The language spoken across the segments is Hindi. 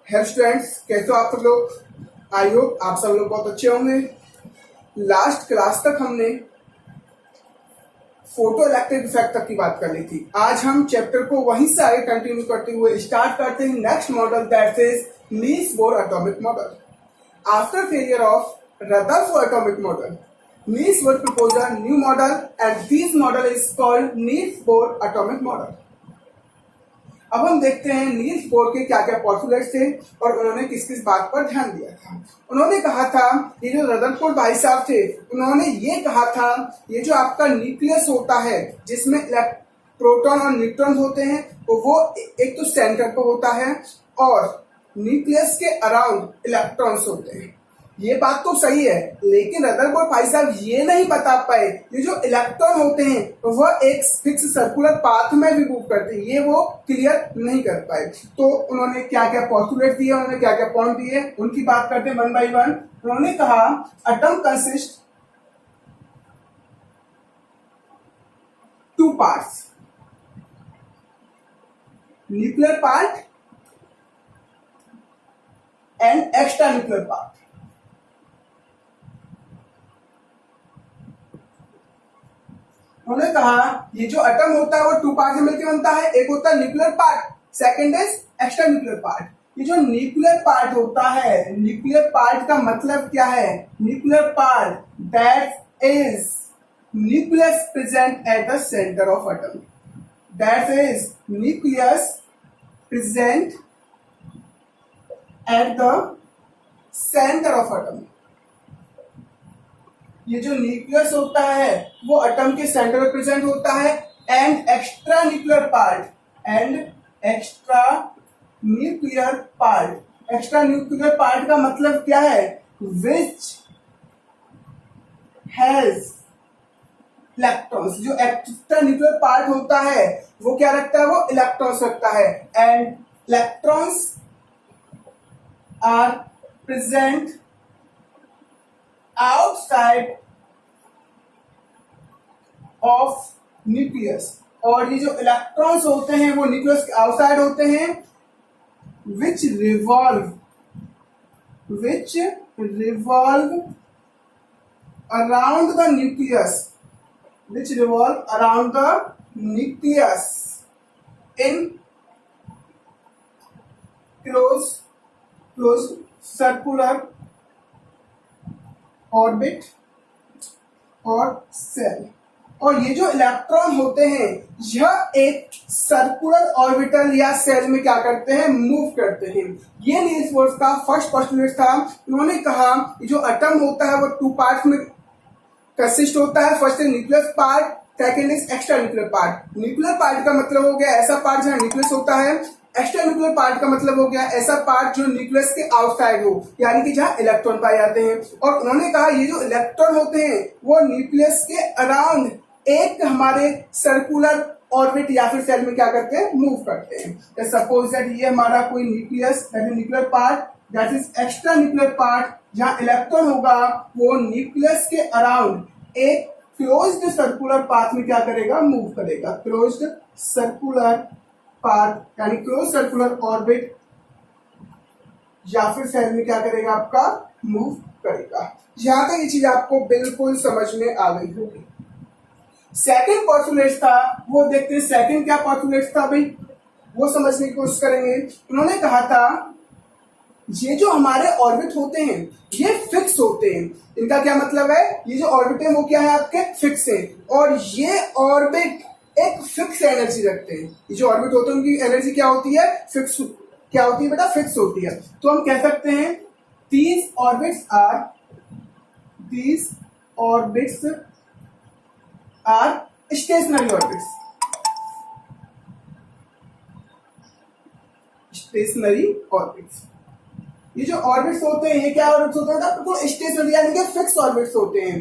हेलो स्टूडेंट्स, कैसे हो आप सब लोग। आई होप आप सब लोग बहुत अच्छे होंगे। लास्ट क्लास तक हमने फोटो इलेक्ट्रिक इफेक्ट तक की बात कर ली थी। आज हम चैप्टर को वहीं से आगे कंटिन्यू करते हुए स्टार्ट करते हैं next model, that is Niels Bohr atomic model. After failure of Rutherford atomic model, Niels Bohr proposed a new model and this model is called Niels Bohr atomic model। अब हम देखते हैं नील्स बोर के क्या क्या पॉस्टुलेट्स थे और उन्होंने किस किस बात पर ध्यान दिया था। उन्होंने कहा था, ये जो रदरफोर्ड भाई साहब थे, उन्होंने ये कहा था, ये जो आपका न्यूक्लियस होता है जिसमें प्रोटॉन और न्यूट्रॉन होते हैं, तो वो एक तो सेंटर पर होता है और न्यूक्लियस के अराउंड इलेक्ट्रॉन्स होते हैं। ये बात तो सही है, लेकिन रदरफोर्ड भाई साहब ये नहीं बता पाए ये जो इलेक्ट्रॉन होते हैं वह एक फिक्स सर्कुलर पाथ में भी मूव करते हैं, ये वो क्लियर नहीं कर पाए। तो उन्होंने क्या क्या पॉस्टुलेट दिए, उन्होंने क्या क्या पॉइंट दिए, उनकी बात करते हैं वन बाय वन। उन्होंने कहा atom consist two parts, nuclear part and extra nuclear part. उन्होंने कहा ये जो एटम होता है वो टू पार्ट से मिलकर बनता है, एक होता है nuclear part, second is extra nuclear part. ये जो न्यूक्लियर पार्ट होता है, न्यूक्लियर पार्ट का मतलब क्या है? Nuclear part that is nucleus present at the centre of atom, that is nucleus present at the centre of atom. ये जो न्यूक्लियस होता है वो एटम के सेंटर में प्रेजेंट होता है। And extra nuclear part, and extra nuclear part, extra nuclear part का मतलब क्या है? Which has electrons. जो एक्स्ट्रा न्यूक्लियर पार्ट होता है वो क्या रखता है? वो इलेक्ट्रॉन्स रखता है। And electrons are present outside of nucleus। और ये जो इलेक्ट्रॉन्स होते हैं वो न्यूक्लियस के आउटसाइड होते हैं। which revolve around the nucleus, which revolve around the nucleus in close circular orbit और सेल। और ये जो इलेक्ट्रॉन होते हैं यह एक सर्कुलर ऑर्बिटल या सेल में क्या करते हैं? मूव करते हैं। ये नील्स बोर का फर्स्ट पोस्टुलेट था। उन्होंने कहा ये जो एटम होता है वो टू पार्ट्स में कंसिस्ट होता है। First is nucleus part, second is extra nuclear part. Nuclear part का मतलब हो गया ऐसा पार्ट जहां न्यूक्लियस होता है। एक्स्ट्रा न्यूक्लियर पार्ट का मतलब हो गया ऐसा पार्ट जो न्यूक्लियस के आउटसाइड हो, यानी कि जहां इलेक्ट्रॉन पाए जाते हैं। और उन्होंने कहा ये जो इलेक्ट्रॉन होते हैं वो न्यूक्लियस के अराउंड एक हमारे सर्कुलर ऑर्बिट या फिर सेल में क्या करते हैं? मूव करते हैं। सपोज दैट ये हमारा कोई nucleus, that is nuclear part, that is extra nuclear part. जहां इलेक्ट्रॉन होगा वो न्यूक्लियस के अराउंड एक क्लोज्ड सर्कुलर पाथ में क्या करेगा? मूव करेगा। क्लोज्ड सर्कुलर पाथ यानी क्लोज सर्कुलर ऑर्बिट या फिर सेल में क्या करेगा? आपका मूव करेगा। यहां तक ये चीज आपको बिल्कुल समझ में आ गई होगी। सेकंड पोस्टुलेट था, वो देखते हैं सेकंड क्या पोस्टुलेट था भाई, वो समझने की कोशिश करेंगे। उन्होंने कहा था ये जो हमारे ऑर्बिट होते हैं ये फिक्स होते हैं। इनका क्या मतलब है? ये जो ऑर्बिट है वो क्या है? आपके फिक्स है। और ये ऑर्बिट एक फिक्स एनर्जी रखते हैं। ये जो ऑर्बिट होते हैं उनकी एनर्जी क्या होती है? फिक्स। क्या होती है बेटा? फिक्स होती है। तो हम कह सकते हैं these orbits are stationary orbits। Stationary orbits. ये जो ऑर्बिट्स होते हैं ये क्या ऑर्बिट्स होते हैं? तो स्टेशनरी यानी कि फिक्स ऑर्बिट्स होते हैं।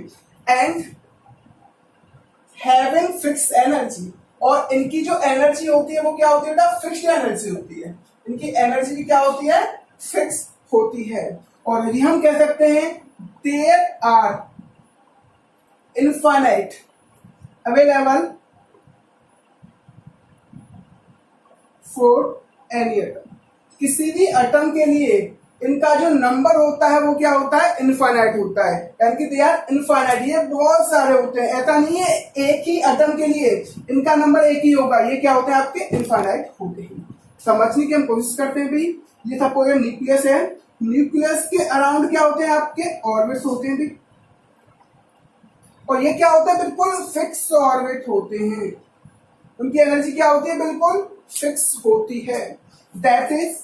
एंड हैविंग फिक्स एनर्जी, और इनकी जो एनर्जी होती है वो क्या होती है बेटा? फिक्स्ड एनर्जी होती है। इनकी एनर्जी भी क्या होती है? फिक्स होती है। और यदि हम कह सकते हैं there are infinite available for any atom. किसी भी एटम के लिए इनका जो नंबर होता है वो क्या होता है, इनफाइनाइट होता है, यानी कि दे आर इनफाइनाइट। ये बहुत सारे होते हैं, ऐसा नहीं है एक ही एटम के लिए इनका नंबर एक ही होगा, ये क्या होते हैं आपके इनफाइनाइट होते हैं। समझने की हम कोशिश करते हैं भाई। ये सपोज न्यूक्लियस है, न्यूक्लियस के अराउंड क्या होते हैं आपके ऑर्बिट्स होते हैं भाई, और ये क्या होता है, बिल्कुल फिक्स ऑर्बिट होते हैं। उनकी एनर्जी क्या होती है, बिल्कुल फिक्स होती है। That is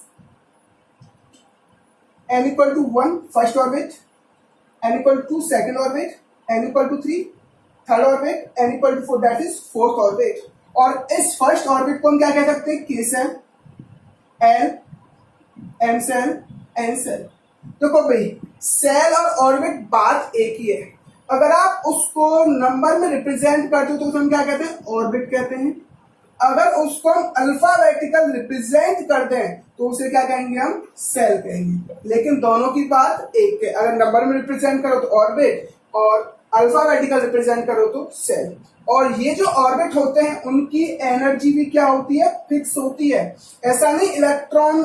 n equal to 1 first orbit, n equal to 2 orbit, n equal to 3 third orbit, n equal to 4 that is fourth orbit. और इस फर्स्ट ऑर्बिट को हम क्या कह सकते हैं, k shell, l, m shell, n shell. देखो भाई सेल और ऑर्बिट बात एक ही है, अगर आप उसको नंबर में रिप्रेजेंट करते हो तो उसे हम क्या कहते हैं, ऑर्बिट कहते हैं। अगर उसको हम अल्फाबेटिकल रिप्रेजेंट करते हैं तो उसे क्या कहेंगे, हम सेल कहेंगे। लेकिन दोनों की बात एक है, अगर नंबर में रिप्रेजेंट करो तो ऑर्बिट, और अल्फाबेटिकल रिप्रेजेंट करो तो सेल। और ये जो ऑर्बिट होते हैं उनकी एनर्जी भी क्या होती है, फिक्स होती है। ऐसा नहीं इलेक्ट्रॉन,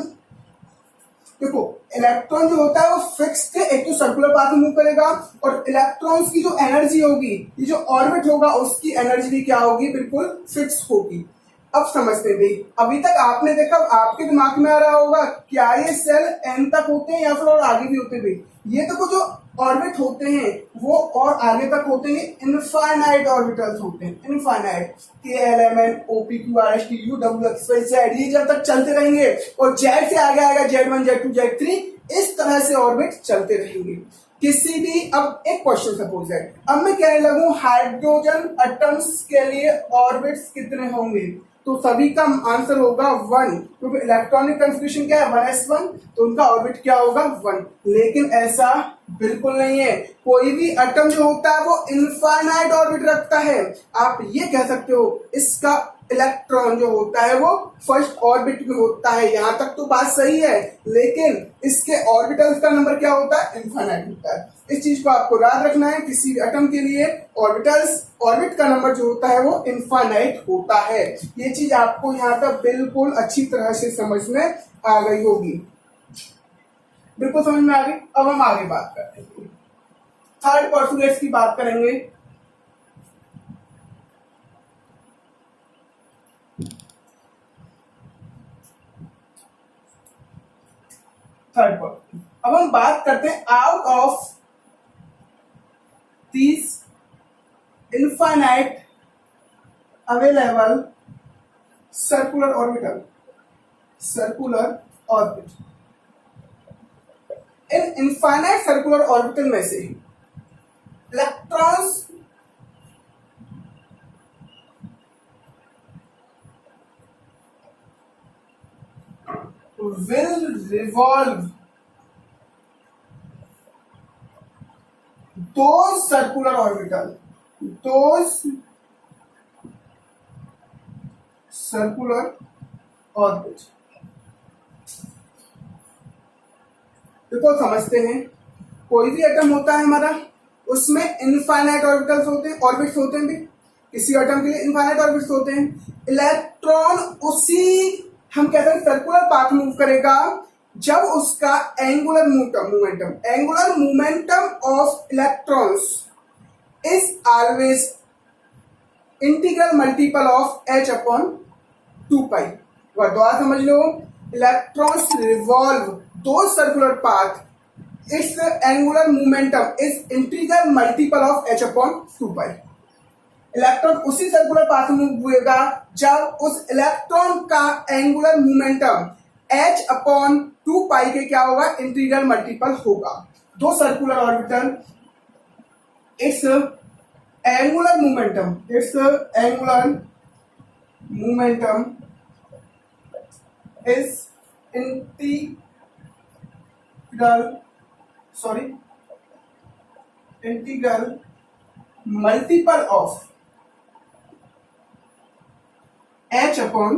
देखो इलेक्ट्रॉन जो होता है वो फिक्स्ड है, एक तो सर्कुलर पाथ में मूव करेगा, और इलेक्ट्रॉन्स की जो एनर्जी होगी, ये जो ऑर्बिट होगा उसकी एनर्जी भी क्या होगी, बिल्कुल फिक्स होगी। अब समझते हैं भाई, अभी तक आपने देखा, आपके दिमाग में आ रहा होगा क्या ये सेल एन तक होते हैं या फिर और आगे भी होते हैं भाई। ये तो जो ऑर्बिट होते हैं वो और आगे तक होते हैं, इनफाइनाइट ऑर्बिटल्स होते हैं, infinite. K L M N O P Q R S T U W X Y Z, ये जब तक चलते रहेंगे, और जेड से आगे आएगा Z1 Z2 Z3, इस तरह से ऑर्बिट चलते रहेंगे। किसी भी, अब एक क्वेश्चन सपोज है, अब मैं कहने लगूं हाइड्रोजन एटम्स के लिए ऑर्बिट्स कितने होंगे, तो सभी का आंसर होगा 1, क्योंकि इलेक्ट्रॉनिक कॉन्फ़िगरेशन क्या है 1s1, तो उनका ऑर्बिट क्या होगा 1। लेकिन ऐसा बिल्कुल नहीं है, कोई भी एटम जो होता है वो इनफाइनाइट ऑर्बिट रखता है। आप ये कह सकते हो इसका इलेक्ट्रॉन जो होता है वो फर्स्ट ऑर्बिट में होता है, यहां तक तो बात सही है, लेकिन इसके ऑर्बिटल्स का नंबर क्या होता है, इनफाइनाइट होता है। इस चीज को आपको याद रखना है, किसी भी एटम के लिए ऑर्बिटल्स, ऑर्बिट का नंबर जो होता है वो इनफाइनाइट होता है। ये चीज आपको यहाँ तक बिल्कुल अच्छी तरह से समझ में आ गई होगी, बिल्कुल समझ में आ गई। अब हम आगे बात करते हैं, थर्ड पोस्टुलेट्स की बात करेंगे। थर्ड पोस्टुलेट, अब हम बात करते हैं out of these infinite available circular orbital, circular orbit, in infinite circular orbital में से electrons will revolve those circular orbital, those circular orbit। देखो समझते हैं, कोई भी एटम होता है हमारा, उसमें इनफाइनाइट ऑर्बिटल्स होते हैं, ऑर्बिट्स होते हैं भी, किसी एटम के लिए इनफाइनाइट ऑर्बिट्स होते हैं। इलेक्ट्रॉन उसी हम कहते हैं सर्कुलर पाथ मूव करेगा जब उसका angular momentum of electrons is always integral multiple of h upon 2 पाई। दोबारा समझ लो, इलेक्ट्रॉन्स रिवॉल्व दो circular path, it's angular momentum is integral multiple of h upon 2 pi. Electron उसी सर्कुलर पाथ में मूव होगा जब उस इलेक्ट्रॉन का एंगुलर मोमेंटम h अपॉन 2 पाई के क्या होगा, इंटीग्रल मल्टीपल होगा। दो circular orbital, it's angular momentum is integral multiple of h upon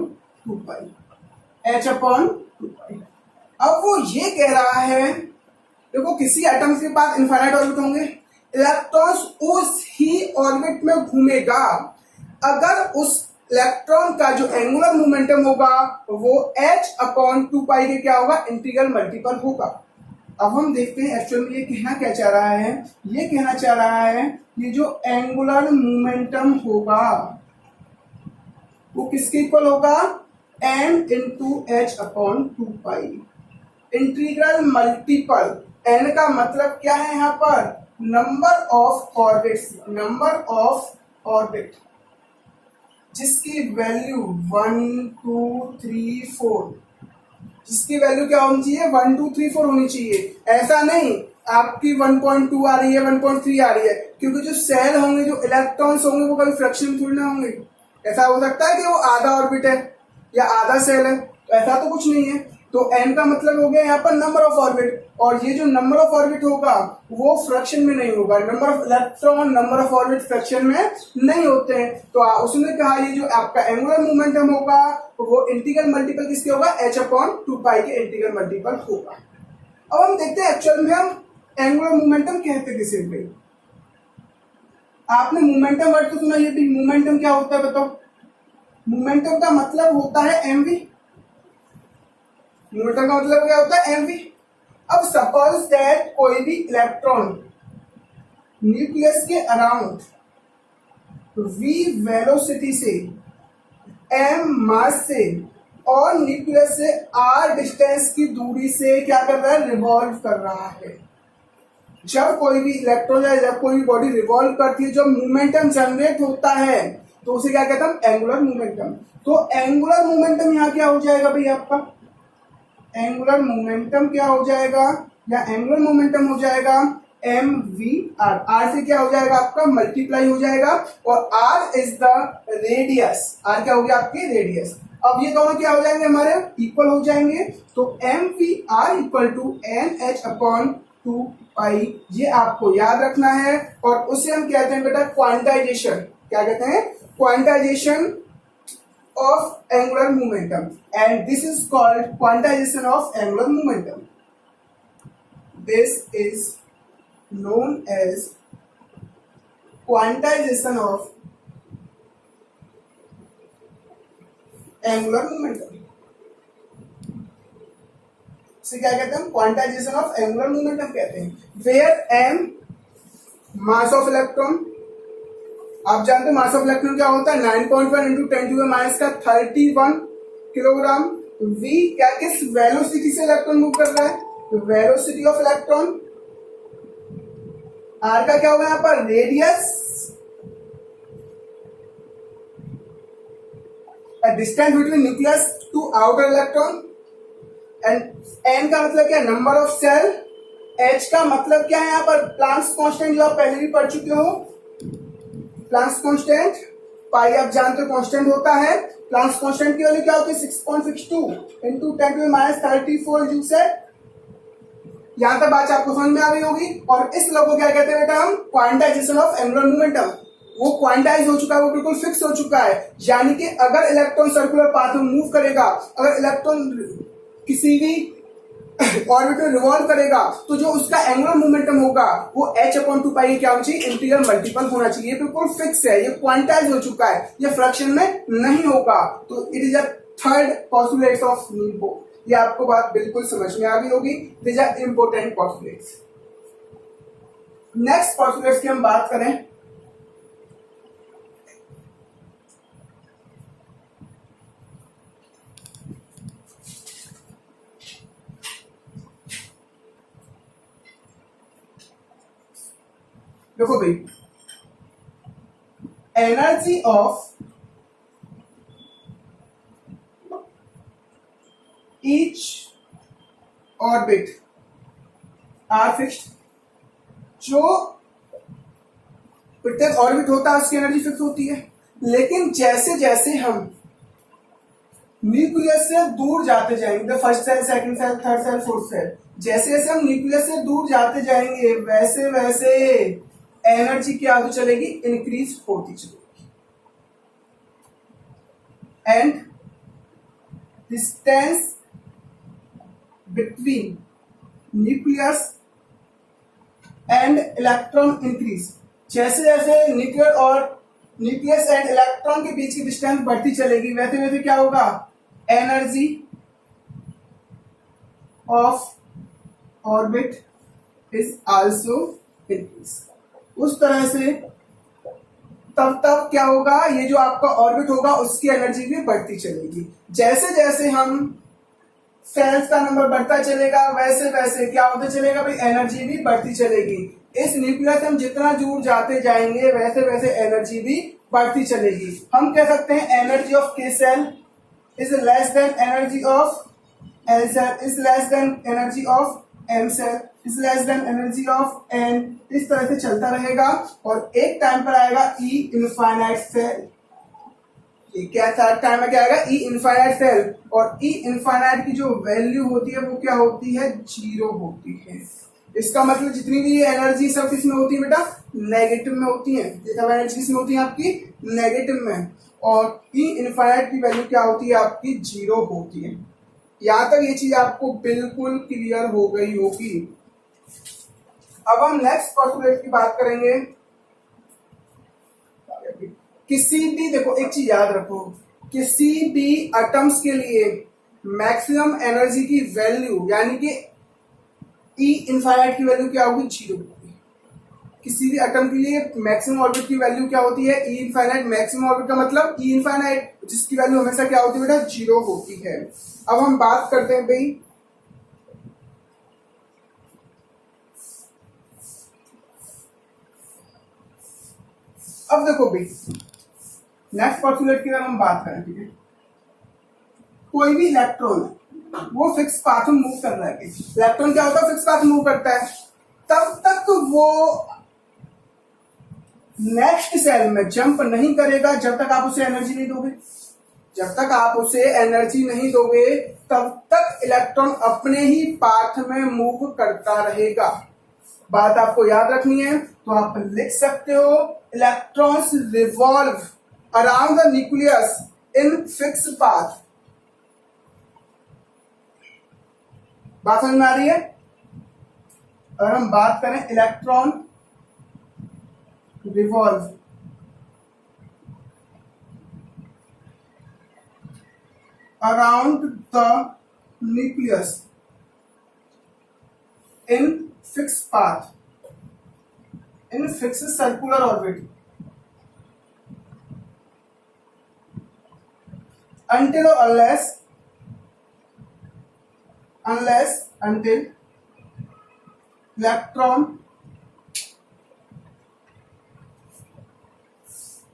2 pi, h upon 2 पाई। अब वो ये कह रहा है, देखो किसी एटम्स के पास इनफाइनाइट ऑर्बिट होंगे, इलेक्ट्रॉन्स उस ही ऑर्बिट में घूमेगा अगर उस इलेक्ट्रॉन का जो एंगुलर मोमेंटम होगा वो h/2 के क्या होगा, इंटीग्रल मल्टीपल होगा। अब हम देखते हैं एक्चुअल में ये कहना क्या चाह रहा है। ये कहना चाह रहा है ये जो एंगुलर मोमेंटम होगा वो किसके इक्वल होगा, m into h/2 integral multiple. n का मतलब क्या है यहाँ पर, number of orbits, number of orbit जिसकी वैल्यू 1 2 3 4, जिसकी वैल्यू क्या होनी चाहिए, 1 2 3 4 होनी चाहिए। ऐसा नहीं आपकी 1.2 आ रही है, 1.3 आ रही है, क्योंकि जो सेल होंगे, जो इलेक्ट्रॉन्स होंगे वो कभी फ्रैक्शन थोड़ी ना होंगे। ऐसा हो सकता है कि वो आधा ऑर्बिट है या आधा सेल है, तो ऐसा तो कुछ नहीं है। तो n का मतलब हो गया यहाँ पर नंबर ऑफ ऑर्बिट, और ये जो नंबर ऑफ ऑर्बिट होगा वो फ्रैक्शन में नहीं होगा। Number of electron, number of orbit fraction में नहीं होते हैं। तो उसने कहा ये जो आपका एंगुलर मोमेंटम होगा वो इंटीग्रल मल्टीपल किसके होगा, h/2 के इंटीग्रल मल्टीपल होगा। अब हम देखते हैं एक्चुअल में हम एंगुलर मोमेंटम कहते किसे भाई। आपने मोमेंटम वर्ड तो सुना, ये भी मोमेंटम क्या होता है बताओ। मोमेंटम का मतलब होता है mv। मोमेंटम का मतलब क्या होता है, mv। अब सपोज दैट कोई भी इलेक्ट्रॉन न्यूक्लियस के अराउंड v वेलोसिटी से, m मास से और न्यूक्लियस से r डिस्टेंस की दूरी से क्या कर रहा है, रिवॉल्व कर रहा है। जब कोई भी इलेक्ट्रॉन या जब कोई भी बॉडी रिवॉल्व करती है, जब मोमेंटम जनरेट होता है तो उसे क्या कहते हैं, एंगुलर मोमेंटम। तो एंगुलर मोमेंटम यहाँ क्या हो जाएगा भाई आपका, एंगुलर मोमेंटम क्या हो जाएगा, या एंगुलर मोमेंटम हो जाएगा mvr। r से क्या हो जाएगा आपका, मल्टीप्लाई हो जाएगा, और r is the radius. r क्या हो गया आपके, रेडियस। अब ये दोनों क्या हो जाएंगे, हमारे इक्वल हो जाएंगे। तो mvr इक्वल टू nh/2 ये आपको याद रखना है। और उसे हम कहते हैं बेटा क्वांटाइजेशन। क्या कहते हैं, quantization of angular momentum, and this is called quantization of angular momentum. This is known as quantization of angular momentum. इसे क्या कहते हैं, क्वांटाइजेशन ऑफ एंगुलर मोमेंटम कहते हैं। Where m mass of electron, आप जानते हैं मास ऑफ इलेक्ट्रॉन क्या होता है, 9.1 इंटू 10⁻31 किलोग्राम। v क्या, किस वेलोसिटी से इलेक्ट्रॉन मूव कर रहा है, तो वेलोसिटी ऑफ इलेक्ट्रॉन। r का क्या होगा यहाँ पर, radius, distance between nucleus to outer electron. And n का मतलब क्या, नंबर ऑफ सेल। h का मतलब क्या है यहाँ पर, प्लांक्स कांस्टेंट, जो आप पहले भी पढ़ चुके हो। प्लांक्स कांस्टेंट, पाई आप जानते हो कांस्टेंट होता है। प्लांक्स कांस्टेंट की वैल्यू क्या होती है, 6.62 इंटू 10⁻34 जूल से। यहां तक बात आपको समझ में आ गई होगी। और इस लॉ को क्या कहते हैं बेटा, हम क्वांटाइजेशन ऑफ एंगुलर मोमेंटम। वो क्वांटाइज हो चुका है, वो बिल्कुल फिक्स हो चुका है। यानी कि अगर इलेक्ट्रॉन सर्कुलर पाथ में मूव करेगा, अगर इलेक्ट्रॉन किसी भी ऑर्बिट में रिवॉल्व करेगा, तो जो उसका एंगुलर मोमेंटम होगा वो h/2 क्या होना चाहिए, इंटीग्रल मल्टीपल होना चाहिए। ये बिल्कुल फिक्स है, ये क्वांटाइज हो चुका है, ये फ्रैक्शन में नहीं होगा। तो it is a third postulate of Niels Bohr. ये आपको बात बिल्कुल समझ में आ गई होगी। It is a important postulates. Next postulates की हम बात करें, देखो भाई, energy of each orbit are fixed. जो प्रत्येक ऑर्बिट होता है उसकी एनर्जी फिक्स होती है। लेकिन जैसे जैसे हम न्यूक्लियस से दूर जाते जाएंगे, first shell, second shell, third shell, fourth shell, जैसे जैसे हम न्यूक्लियस से दूर जाते जाएंगे वैसे वैसे एनर्जी क्या होती चलेगी, इंक्रीज होती चलेगी। And distance between nucleus and electron increase. जैसे जैसे न्यूक्लियर और न्यूक्लियस एंड इलेक्ट्रॉन के बीच की डिस्टेंस बढ़ती चलेगी, वैसे वैसे क्या होगा, energy of orbit is also increase. उस तरह से तब तब क्या होगा, ये जो आपका ऑर्बिट होगा उसकी एनर्जी भी बढ़ती चलेगी। जैसे जैसे हम सेल्स का नंबर बढ़ता चलेगा वैसे वैसे क्या होता चलेगा भाई, एनर्जी भी बढ़ती चलेगी। इस न्यूक्लियस हम जितना दूर जाते जाएंगे वैसे वैसे एनर्जी भी बढ़ती चलेगी। हम कह सकते हैं energy of K shell is less than energy of L shell, is less than energy of M shell, is less than energy of N. इस तरह से चलता रहेगा और एक टाइम पर आएगा ई इनफाइनाइट सेल। क्या था टाइम में, क्या आएगा, ई इनफाइनाइट सेल। और ई इनफाइनाइट की जो वैल्यू होती है वो क्या होती है, 0 होती है। इसका मतलब जितनी भी एनर्जी सब किसमें होती है बेटा, नेगेटिव में होती है। सब एनर्जी किसमें होती है आपकी, नेगेटिव में। और ई इनफाइनाइट की वैल्यू क्या होती है आपकी, 0 होती है। यहां तक ये चीज आपको बिल्कुल क्लियर हो गई होगी। अब हम नेक्स्ट पोस्टुलेट की बात करेंगे। किसी भी, देखो एक चीज याद रखो, किसी भी एटम्स के लिए मैक्सिमम एनर्जी की वैल्यू यानी कि ई इनफाइनाइट की वैल्यू क्या होगी, 0 होगी। किसी भी एटम के लिए मैक्सिमम ऑर्बिट की वैल्यू क्या होती है, ई इनफाइनाइट। मैक्सिमम ऑर्बिट का मतलब ई इनफाइनाइट, जिसकी वैल्यू हमेशा क्या होती है बेटा, 0 होती है। अब हम बात करते हैं भाई अब देखो भाई नेक्स्ट पोस्टुलेट की अगर हम बात करें, ठीक है, कोई भी इलेक्ट्रॉन वो फिक्स पाथ में मूव कर रहा है। इलेक्ट्रॉन क्या होता है, फिक्स पाथ में मूव करता है। तब तक वो नेक्स्ट सेल में जंप नहीं करेगा जब तक आप उसे एनर्जी नहीं दोगे। जब तक आप उसे एनर्जी नहीं दोगे तब तक इलेक्ट्रॉन अपने ही पाथ में मूव करता रहेगा। बात आपको याद रखनी है, तो आप लिख सकते हो electrons revolve around the nucleus in fix path. बात समझ में आ रही है। अगर हम बात करें electron revolve around the nucleus in fixed path, in fixed circular orbit until or until electron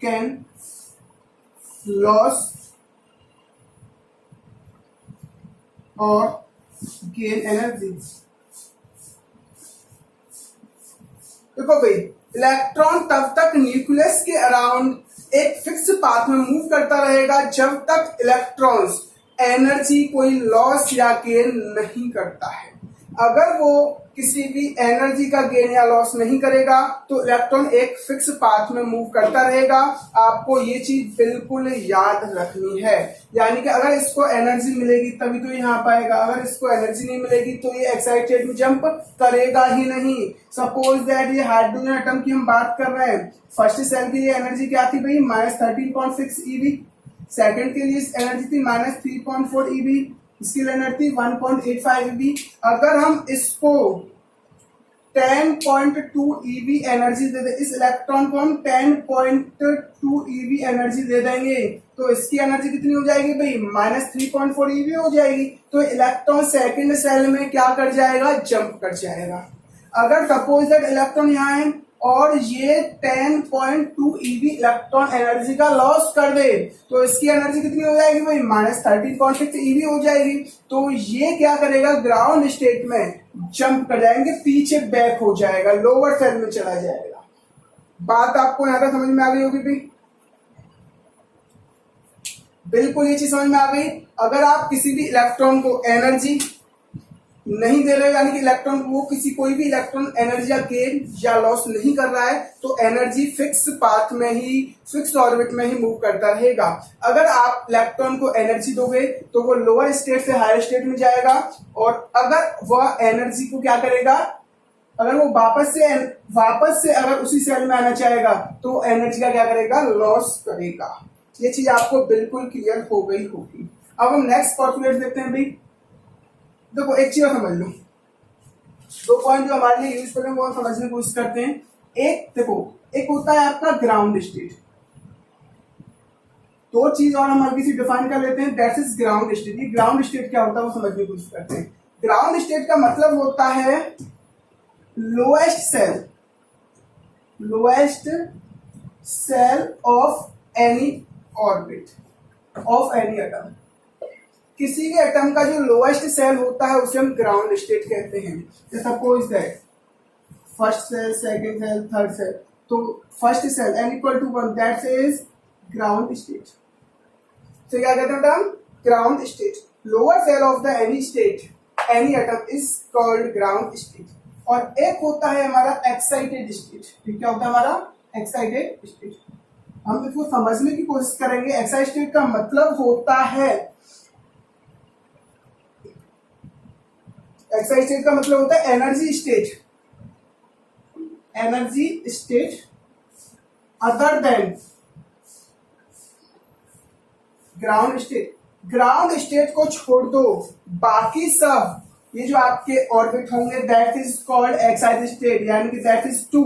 can lose और गेन एनर्जी। देखो भाई, इलेक्ट्रॉन तब तक न्यूक्लियस के अराउंड एक फिक्स पाथ में मूव करता रहेगा जब तक इलेक्ट्रॉन्स एनर्जी कोई लॉस या गेन नहीं करता है। अगर वो किसी भी एनर्जी का गेन या लॉस नहीं करेगा तो इलेक्ट्रॉन एक फिक्स पाथ में मूव करता रहेगा। आपको ये चीज बिल्कुल याद रखनी है। यानी कि अगर इसको एनर्जी मिलेगी तभी तो यहाँ पाएगा, अगर इसको एनर्जी नहीं मिलेगी तो ये एक्साइटेड में जंप करेगा ही नहीं। सपोज दैट ये हाइड्रोजन एटम की हम बात कर रहे हैं, फर्स्ट सेल की ये एनर्जी क्या थी भाई, -13.6 eV। सेकेंड के लिए एनर्जी थी -3.4 eV, इसकी एनर्जी 1.85 eV। अगर हम इसको 10.2 eV एनर्जी दे दें, इस इलेक्ट्रॉन को हम 10.2 eV एनर्जी दे देंगे तो इसकी एनर्जी कितनी हो जाएगी भाई, -3.4 eV हो जाएगी। तो इलेक्ट्रॉन सेकंड सेल में क्या कर जाएगा, जंप कर जाएगा। अगर सपोज दैट इलेक्ट्रॉन यहाँ है और ये 10.2 eV इलेक्ट्रॉन एनर्जी का लॉस कर दे तो इसकी एनर्जी कितनी हो जाएगी भाई, -13.6 eV हो जाएगी। तो ये क्या करेगा, ग्राउंड स्टेट में जंप कर जाएंगे, पीछे बैक हो जाएगा, लोअर सेल में चला जाएगा। बात आपको यहां तक समझ में आ गई होगी भाई, बिल्कुल ये चीज समझ में आ गई। अगर आप किसी भी इलेक्ट्रॉन को एनर्जी नहीं दे रहे हो, यानी कि इलेक्ट्रॉन वो किसी कोई भी इलेक्ट्रॉन एनर्जी या गेन या लॉस नहीं कर रहा है तो एनर्जी फिक्स पाथ में ही, फिक्स ऑर्बिट में ही मूव करता रहेगा। अगर आप इलेक्ट्रॉन को एनर्जी दोगे तो वो लोअर स्टेट से हायर स्टेट में जाएगा और अगर वह एनर्जी को क्या करेगा, अगर वो वापस से अगर उसी सेल में आना चाहेगा तो एनर्जी का क्या करेगा, लॉस करेगा। ये चीज आपको बिल्कुल क्लियर हो गई होगी। अब हम नेक्स्ट पॉस्टुलेट देखते हैं भाई। देखो एक चीज समझ लो, दो पॉइंट जो हमारे लिए यूजफुल है वो समझने की कोशिश करते हैं। एक देखो, एक होता है आपका ग्राउंड स्टेट। दो चीज और हम हल्की सी डिफाइन कर लेते हैं, दैट इज ग्राउंड स्टेट। ये ग्राउंड स्टेट क्या होता है वो समझने की कोशिश करते हैं। ग्राउंड स्टेट का मतलब होता है lowest shell of any orbit of any atom. किसी भी एटम का जो लोएस्ट सेल होता है उसे हम ग्राउंड स्टेट कहते हैं। Suppose that first shell, second shell, third shell, तो first shell n equal to 1, that is ground state. तो क्या कहते हैं हम, ground state. Lower shell of the any state, any atom is called ground state. और एक होता है हमारा एक्साइटेड स्टेट। क्या होता है हमारा एक्साइटेड स्टेट? हम इसको समझने की कोशिश करेंगे। एक्साइटेड स्टेट का मतलब होता है, एक्साइटेड स्टेट का मतलब होता है energy state other than ground state. Ground state को छोड़ दो, बाकी सब ये जो आपके ऑर्बिट होंगे that is called excited state, यानी कि दैट इज 2।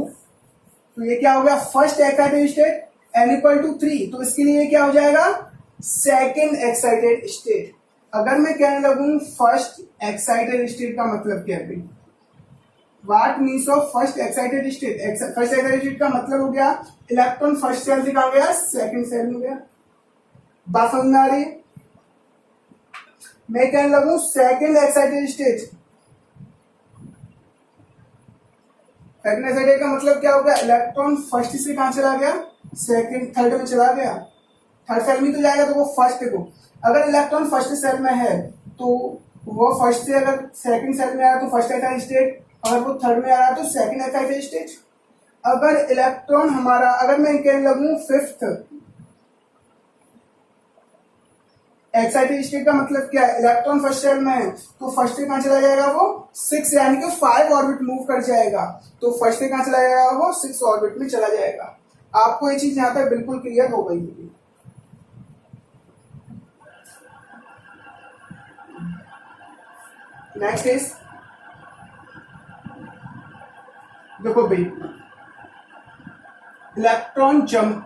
तो ये क्या हो गया, first excited state n equal to 3, तो इसके लिए क्या हो जाएगा, सेकेंड एक्साइटेड स्टेट। अगर मैं कहने लगूं फर्स्ट एक्साइटेड स्टेट का मतलब क्या है, what means of first excited state? First excited state का मतलब हो गया इलेक्ट्रॉन फर्स्ट सेल से कहा गया, सेकेंड सेल में गया। बात समझ में आ रही है? मैं कहने लगूं second excited state, second excited का मतलब क्या हो गया, इलेक्ट्रॉन फर्स्ट से कहां चला गया, सेकेंड थर्ड में चला गया। थर्ड सेल में तो जाएगा तो वो फर्स्ट को, अगर इलेक्ट्रॉन फर्स्ट सेल में है तो वो फर्स्ट से अगर सेकंड सेल में आया तो फर्स्ट एक्साइटेड स्टेट, अगर वो थर्ड में आ रहा है तो सेकंड एक्साइटेड स्टेट। अगर इलेक्ट्रॉन हमारा, अगर मैं कहने लगूं फिफ्थ एक्साइटेड स्टेट का मतलब क्या है, इलेक्ट्रॉन फर्स्ट सेल में है तो फर्स्ट से कहां चला जाएगा, वो 6 यानी कि 5 ऑर्बिट मूव कर जाएगा। तो फर्स्ट से कहां चला जाएगा, वो 6 ऑर्बिट में चला जाएगा। आपको ये चीज यहां पर बिल्कुल क्लियर हो गई होगी। नेक्स्ट इज, देखो भाई, electron jump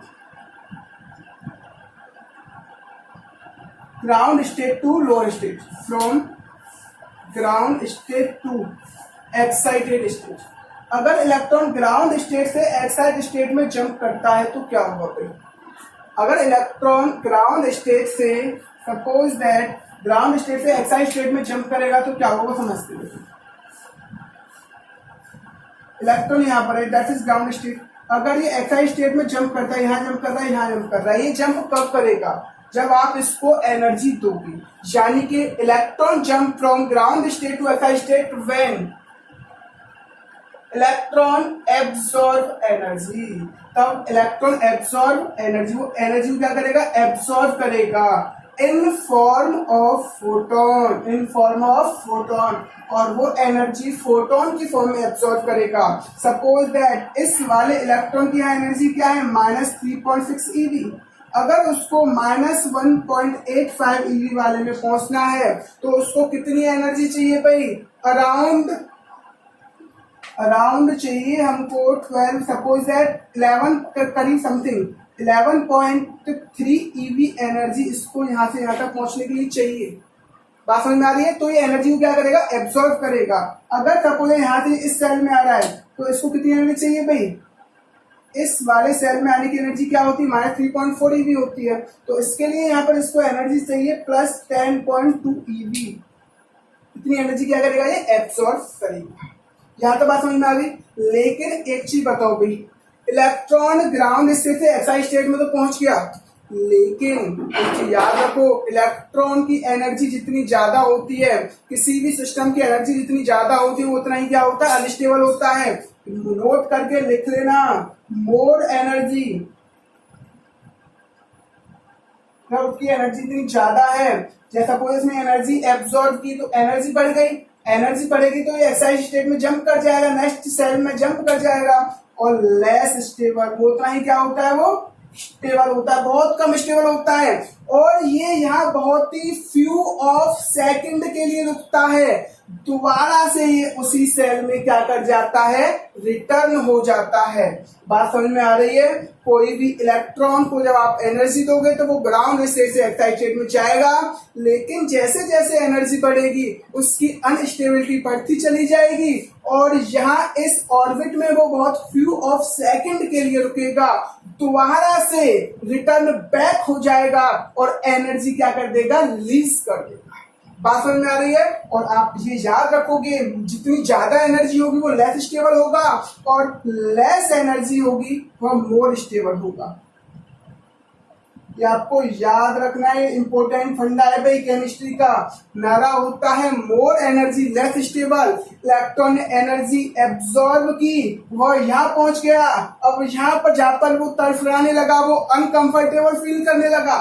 ground state to lower state, from ground state to excited state. अगर इलेक्ट्रॉन ग्राउंड स्टेट से एक्साइटेड स्टेट में जंप करता है तो क्या होगा भाई? अगर इलेक्ट्रॉन ग्राउंड स्टेट से, सपोज दैट ग्राउंड स्टेट से एक्साइटेड स्टेट में जंप करेगा तो क्या होगा, समझते हैं। इलेक्ट्रॉन यहाँ पर है, दैट इज ग्राउंड स्टेट। अगर ये एक्साइटेड स्टेट में जंप करता है, यहाँ जंप कर रहा है, यहाँ जंप कर रहा है, ये जंप कब करेगा, जब आप इसको एनर्जी दोगे। यानी कि electron jump from ground state to excited state when electron absorb energy. तब इलेक्ट्रॉन एब्सॉर्ब एनर्जी, वो एनर्जी क्या करेगा, एब्सॉर्ब करेगा इन फॉर्म ऑफ फोटोन, और वो एनर्जी फोटोन की फॉर्म में एब्सॉर्ब करेगा। सपोज दैट इस वाले इलेक्ट्रॉन की यहाँ एनर्जी क्या है, -3.6 eV। अगर उसको -1.85 eV वाले में पहुंचना है तो उसको कितनी एनर्जी चाहिए भाई, अराउंड चाहिए हमको 12, सपोज दैट 11 करीब समथिंग 11.3 eV एनर्जी इसको यहाँ से यहाँ तक पहुंचने के लिए चाहिए। बात समझ में आ रही है? तो ये एनर्जी को क्या करेगा, एब्सॉर्ब करेगा। अगर सपोज यहाँ से इस सेल में आ रहा है तो इसको कितनी एनर्जी चाहिए भाई, इस वाले सेल में आने की एनर्जी क्या होती है, -3.4 eV होती है। तो इसके लिए यहाँ पर इसको एनर्जी चाहिए +10.2 eV। इतनी एनर्जी क्या करेगा, ये एब्सॉर्ब करेगा। यहाँ तो बात समझ में आ गई। लेकिन एक चीज बताओ भाई, इलेक्ट्रॉन ग्राउंड स्टेट से एक्साइटेड स्टेट में तो पहुंच गया, लेकिन याद रखो इलेक्ट्रॉन की एनर्जी जितनी ज्यादा होती है, किसी भी सिस्टम की एनर्जी जितनी ज्यादा होती है वो उतना ही क्या होता है, अनस्टेबल होता है। नोट करके लिख लेना, मोर एनर्जी, उसकी एनर्जी इतनी ज्यादा है, जैसा सपोज इसमें एनर्जी एब्सॉर्ब की तो एनर्जी बढ़ गई, एनर्जी बढ़ेगी तो ये एक्साइटेड स्टेट में जंप कर जाएगा, नेक्स्ट सेल में जंप कर जाएगा। और लेस स्टेबल, वो उतना ही क्या होता है, वो स्टेबल होता है, बहुत कम स्टेबल होता है। और ये यहाँ बहुत ही फ्यू ऑफ सेकंड के लिए रुकता है, दोबारा से ये उसी सेल में क्या कर जाता है, रिटर्न हो जाता है। बात समझ में आ रही है? कोई भी इलेक्ट्रॉन को जब आप एनर्जी दोगे तो वो ग्राउंड स्टेट से एक्साइटेड स्टेट में जाएगा, लेकिन जैसे जैसे एनर्जी बढ़ेगी उसकी अनस्टेबिलिटी बढ़ती चली जाएगी और यहाँ इस ऑर्बिट में वो बहुत फ्यू ऑफ सेकंड के लिए रुकेगा, दोबारा से रिटर्न बैक हो जाएगा और एनर्जी क्या कर देगा, रिलीज कर देगा। बात समझ में आ रही है? और आप ये याद रखोगे, जितनी ज्यादा एनर्जी होगी वो लेस स्टेबल होगा और लेस एनर्जी होगी वह मोर स्टेबल होगा। ये आपको याद रखना है, इंपॉर्टेंट फंडा है भाई केमिस्ट्री का। नारा होता है more energy less stable. Electron ने एनर्जी एब्जॉर्ब की, वह यहाँ पहुंच गया, अब यहाँ पर जाकर वो तड़फड़ाने लगा, वो अनकंफर्टेबल फील करने लगा।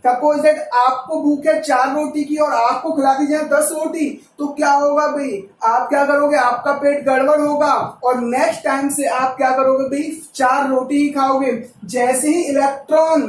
सपोज दैट आपको भूख है 4 रोटी की और आपको खिला दी जाए 10 रोटी, तो क्या होगा भाई, आप क्या करोगे, आपका पेट गड़बड़ होगा और नेक्स्ट टाइम से आप क्या करोगे भाई, 4 रोटी ही खाओगे। जैसे ही इलेक्ट्रॉन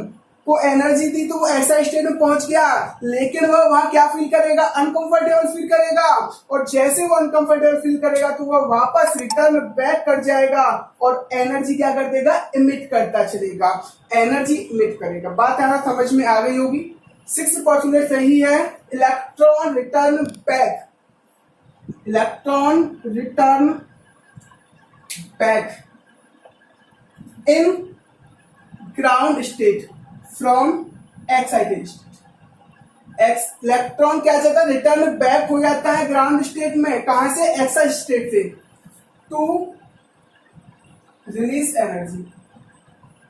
को एनर्जी दी तो वो ऐसा स्टेट में पहुंच गया, लेकिन वह वहां क्या फील करेगा, अनकंफर्टेबल फील करेगा। और जैसे वो अनकंफर्टेबल फील करेगा तो वह वापस रिटर्न बैक कर जाएगा और एनर्जी क्या कर देगा, इमिट करता चलेगा, एनर्जी इमिट करेगा। बात आना समझ में आ गई होगी। 6 सही है। Electron return back, electron return back in ground state from excited state. Electron क्या जाता है, रिटर्न बैक हो जाता है ग्राउंड स्टेट में, कहां से, एक्साइटेड स्टेट से, to release energy,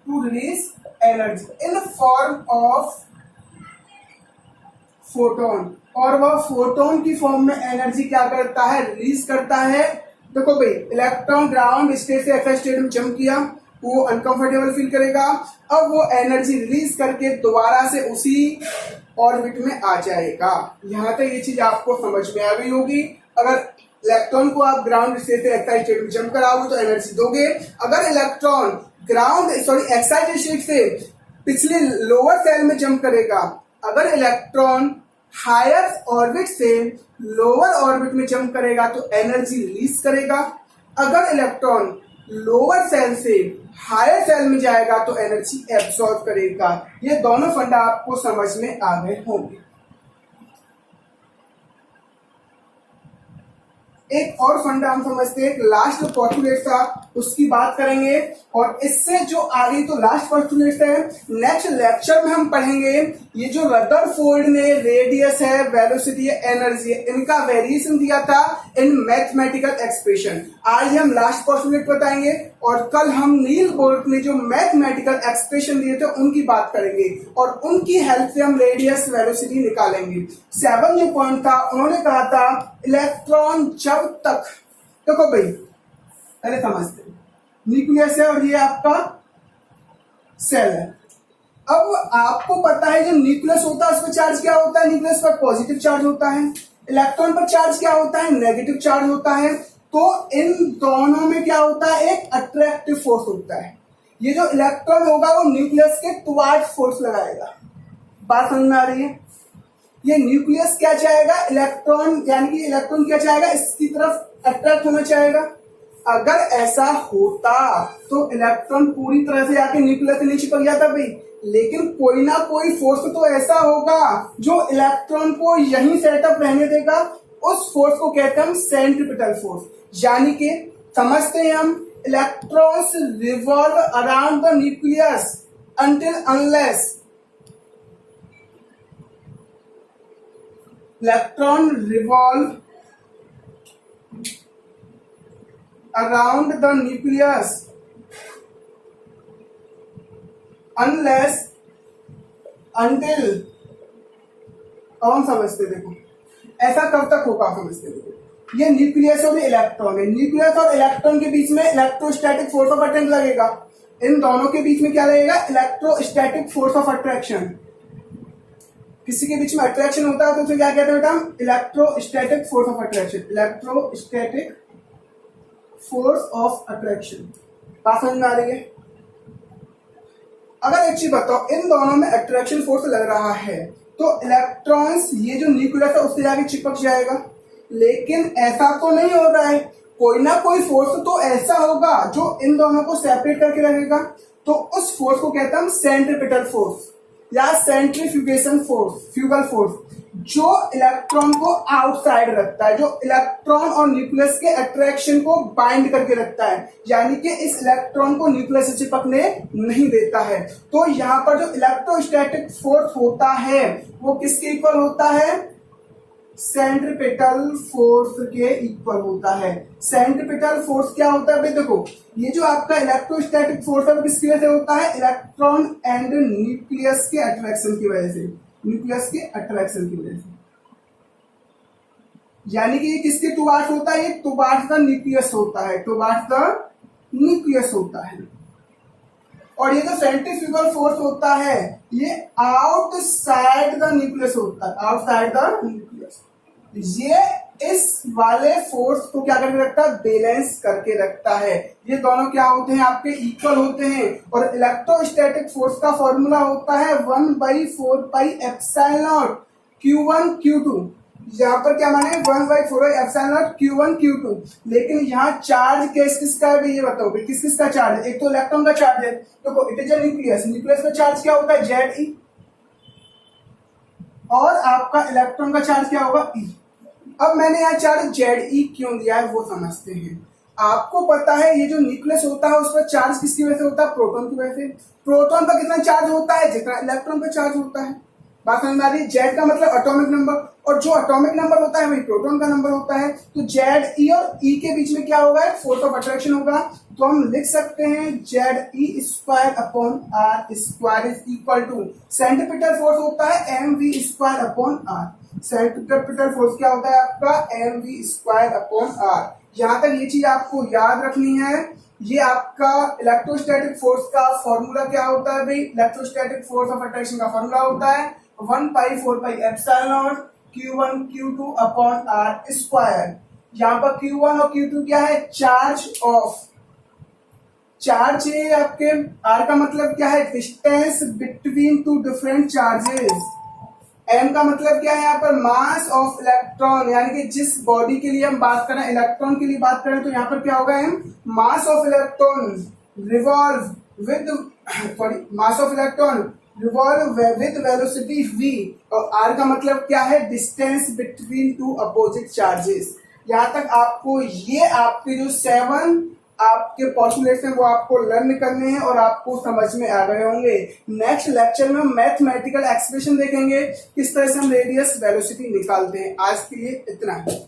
to release energy in form of photon. और वह फोटोन की फॉर्म में एनर्जी क्या करता है, रिलीज करता है। देखो भाई, इलेक्ट्रॉन ग्राउंड स्टेट से एक्साइटेड स्टेट में जंप किया, वो अनकंफर्टेबल फील करेगा, अब वो एनर्जी रिलीज करके दोबारा से उसी ऑर्बिट में आ जाएगा। यहां तक ये चीज आपको समझ में आ गई होगी। अगर इलेक्ट्रॉन को आप ग्राउंड स्टेट से एक्साइटेड स्टेट में जंप कराओगे तो एनर्जी दोगे। अगर इलेक्ट्रॉन एक्साइटेड स्टेट से पिछले लोअर सेल में जंप करेगा, अगर इलेक्ट्रॉन हायर ऑर्बिट से लोअर ऑर्बिट में जंप करेगा तो एनर्जी रिलीज करेगा। अगर इलेक्ट्रॉन लोअर सेल से हायर सेल में जाएगा तो एनर्जी एब्सॉर्ब करेगा। ये दोनों फंडा आपको समझ में आ गए होंगे। एक और फंडा हम समझते हैं, लास्ट पोस्टुलेट था उसकी बात करेंगे और इससे जो आगे तो लास्ट पोस्टुलेट है, नेक्स्ट लेक्चर में हम पढ़ेंगे ये जो रदरफोर्ड ने रेडियस है, वेलोसिटी है, एनर्जी है, इनका वेरिएशन दिया था इन मैथमेटिकल एक्सप्रेशन। आज हम लास्ट पोस्टुलेट बताएंगे और कल हम नील बोर्ड ने जो मैथमेटिकल एक्सप्रेशन दिए थे उनकी बात करेंगे और उनकी हेल्प से हम रेडियस वेलोसिटी निकालेंगे। 7 जो पॉइंट था, उन्होंने कहा था इलेक्ट्रॉन जब तक, देखो भाई पहले समझते हैं, न्यूक्लियस है और ये आपका सेल है। अब आपको पता है जो न्यूक्लियस होता है उस पर चार्ज क्या होता है, न्यूक्लियस पर पॉजिटिव चार्ज होता है, इलेक्ट्रॉन पर चार्ज क्या होता है, नेगेटिव चार्ज होता है। तो इन दोनों में क्या होता है, एक अट्रैक्टिव फोर्स होता है। ये जो इलेक्ट्रॉन होगा वो न्यूक्लियस के टुवर्ड्स फोर्स लगाएगा। बात समझ में आ रही है? ये न्यूक्लियस क्या चाहेगा, इलेक्ट्रॉन यानी कि इलेक्ट्रॉन क्या चाहेगा, इसकी तरफ अट्रैक्ट होना चाहेगा। अगर ऐसा होता तो इलेक्ट्रॉन पूरी तरह से आके न्यूक्लियस से नहीं चिपक जाता भाई, लेकिन कोई ना कोई फोर्स तो ऐसा होगा जो इलेक्ट्रॉन को यहीं सेटअप रहने देगा। उस फोर्स को कहते हैं हम सेंट्रीपिटल फोर्स। यानी कि समझते हैं हम, electrons revolve around the nucleus until unless electron revolve around the nucleus unless until, अब हम समझते देखो ऐसा कब तक होगा, समझते देखो। ये न्यूक्लियस और इलेक्ट्रॉन है, न्यूक्लियस और इलेक्ट्रॉन के बीच में इलेक्ट्रोस्टैटिक फोर्स ऑफ अट्रैक्शन लगेगा। इन दोनों के बीच में क्या लगेगा, इलेक्ट्रोस्टैटिक फोर्स ऑफ अट्रैक्शन। किसी के बीच में अट्रैक्शन होता है तो उसे क्या कहते हैं बेटा? Electrostatic force of attraction. Electrostatic force of attraction. बात समझ में आ रही है? अगर एक चीज बताओ, इन दोनों में अट्रैक्शन फोर्स लग रहा है तो इलेक्ट्रॉन्स ये जो न्यूक्लियस है उससे जाके चिपक जाएगा, लेकिन ऐसा तो नहीं हो रहा है। कोई ना कोई फोर्स तो ऐसा होगा जो इन दोनों को सेपरेट करके रखेगा, तो उस फोर्स को कहते हैं हम सेंट्रीपिटल फोर्स या सेंट्रीफ्यूगेशन फोर्स, फ्यूगल फोर्स, जो इलेक्ट्रॉन को आउटसाइड रखता है, जो इलेक्ट्रॉन और न्यूक्लियस के अट्रैक्शन को बाइंड करके रखता है, यानी कि इस इलेक्ट्रॉन को न्यूक्लियस से चिपकने नहीं देता है। तो यहाँ पर जो इलेक्ट्रोस्टैटिक फोर्स होता है वो किसके इक्वल होता है? सेंट्रीपिटल फोर्स के इक्वल होता है। सेंट्रीपिटल फोर्स क्या होता है भाई? देखो, ये जो आपका इलेक्ट्रोस्टैटिक फोर्स है वो किसकी वजह से होता है? इलेक्ट्रॉन एंड न्यूक्लियस के अट्रैक्शन की वजह से, न्यूक्लियस के अट्रैक्शन की वजह से। यानी कि ये किसके टुवार्ड्स होता है? ये टुवार्ड्स द न्यूक्लियस होता है, टुवार्ड्स द न्यूक्लियस होता है। और ये जो सेंट्रीफ्यूगल फोर्स होता है ये आउटसाइड द न्यूक्लियस होता है, आउटसाइड द न्यूक्लियस। ये इस वाले फोर्स को क्या करके रखता है? बैलेंस करके रखता है। ये दोनों क्या होते हैं? आपके इक्वल होते हैं। और इलेक्ट्रोस्टैटिक फोर्स का फॉर्मूला होता है 1/4πε0 Q1 Q2। यहाँ पर क्या माने? 1/4πε0 Q1 Q2। लेकिन यहाँ चार्ज किसका है? ये बताओ किस किस का चार्ज है? एक तो इलेक्ट्रॉन का चार्ज है, देखो it is a nucleus, nucleus का चार्ज क्या होता है? Ze। और आपका इलेक्ट्रॉन का चार्ज क्या होगा? E। अब मैंने यहाँ चार्ज Ze क्यों दिया है वो समझते हैं। आपको पता है ये जो न्यूक्लियस होता है उस पर चार्ज किसकी वजह से होता है? प्रोटॉन की वजह से। प्रोटॉन पर कितना चार्ज होता है? जितना इलेक्ट्रॉन पर चार्ज होता है। बात समझ में आ रही? जेड का मतलब एटॉमिक नंबर, और जो एटॉमिक नंबर होता है वही प्रोटॉन का नंबर होता है। तो जेड ई और ई के बीच में क्या होगा? फोर्स ऑफ अट्रैक्शन होगा। तो हम लिख सकते हैं Z E square upon R square is equal to centripetal force होता है M V square upon R. Centripetal force क्या होता है आपका? M V square upon R. यहाँ तक ये चीज आपको याद रखनी है। ये आपका इलेक्ट्रोस्टैटिक फोर्स का फॉर्मूला क्या होता है भाई? इलेक्ट्रोस्टैटिक फोर्स ऑफ अट्रैक्शन का फॉर्मूला होता है 1/4πε0 Q1 Q2 upon R square. यहाँ पर Q1 और Q2 क्या है? चार्ज ऑफ, चार्ज है आपके। आर का मतलब क्या है? Distance between two different charges. M का मतलब क्या है? यहाँ पर मास ऑफ इलेक्ट्रॉन, यानी कि जिस बॉडी के लिए हम बात करें, इलेक्ट्रॉन के लिए बात करें, तो यहाँ पर क्या होगा? M mass of electron revolve with, sorry, mass of electron revolve with velocity v। और r का मतलब क्या है? Distance between two opposite charges. यहाँ तक आपको ये आपके जो 7 आपके पॉस्टुलेट्स हैं वो आपको लर्न करने हैं और आपको समझ में आ गए होंगे। नेक्स्ट लेक्चर में हम मैथमेटिकल एक्सप्रेशन देखेंगे, किस तरह से हम रेडियस वेलोसिटी निकालते हैं। आज के लिए इतना ही।